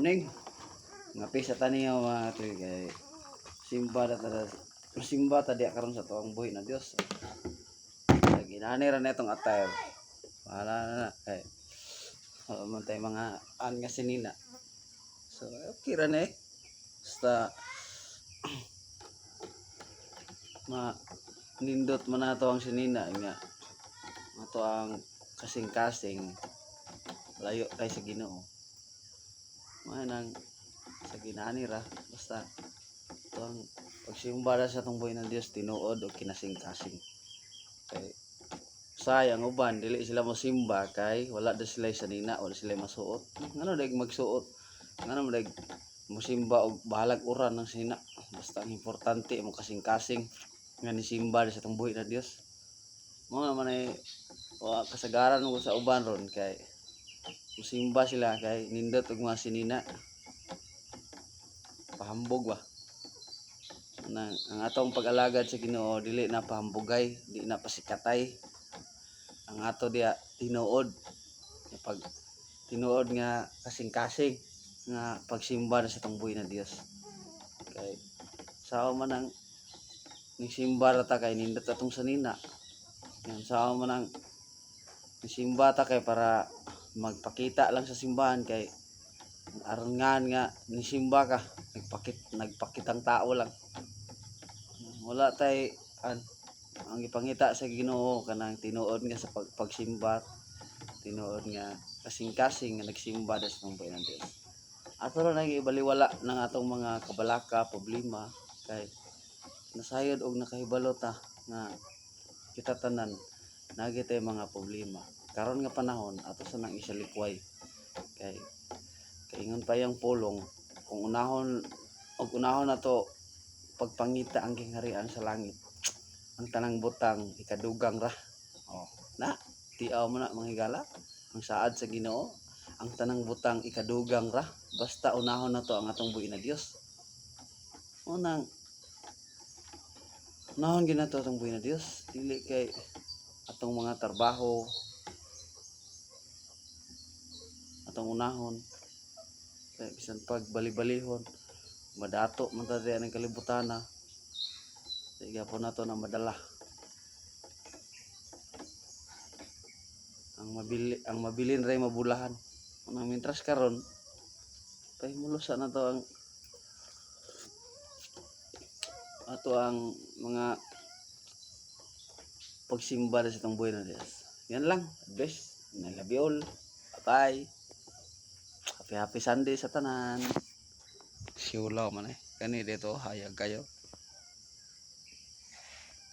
morning. Ngapi sa taniyo mga tuy kay simba ta diya karon sa tuang buhi na Dios. Ginani ra netong attire. Wala na kay man tay mga nga sinina. So okay ra na eh. Basta nindot man nato ang sinina nga ato ang kasing-kasing layo kay sa Ginoo. Manang sa ginani ra basta ito ang pagsimba sa itong buhay ng Diyos tinuod o kinasing-kasing kay sayang uban dili sila mosimba kay wala na sila sanina wala sila masuot ngano daig magsuot ngano daig mosimba og bahalag uran ng sinina basta ang importante mo kasing-kasing nga nisimba sa itong buhay ng Diyos mo naman ay kasagaran mo sa uban ron kay musimba sila kay nindot og mga sinina pahambog ba ang atong pag-alagad sa Ginoo dili na pahambugay di na pasikatay ang ato dia tinuod pag tinuod nga kasing-kasing nga pagsimba sa tong buhay na Dios kay sao man ang nisimba ra ta kay nindot atong sanina yan sao man ang nisimba ta kay para magpakita lang sa simbahan kay aron nga nisimba ka nagpakitang tao lang wala tay ang ipangita sa Ginoo kanang tinuod nga sa pagsimba tinuod nga kasing-kasing nga nagsimba sa buhay ng Dios ato ra nang ibaliwala ng atong mga kabalaka problema kay nasayod og nakahibalo ta nga kita tanan nagitay mga problema karon nga panahon ato sa nang isalikway kay kaingon pa yang pulong kung unahon nato pagpangita ang kingharian sa langit ang tanang butang ikadugang ra na tiaw mo na mga higala ang saad sa Ginoo ang tanang butang ikadugang ra basta unahon nato ang atong buhi na Dios unang unahon ginato atong buhi na Dios dili kay atong mga trabaho atong unahon kay bisan pag bali-balihon madato man ta diyan ang kalibutan na sige po nato na madala ang mabilin ray mabulahan nang mintras karon kay mulusa na to ang ato ang mga pagsimba sa itong buhay na Diyos yan lang best I love you all bye happy Sunday sa tanan siulaw man kani dito hayag kayo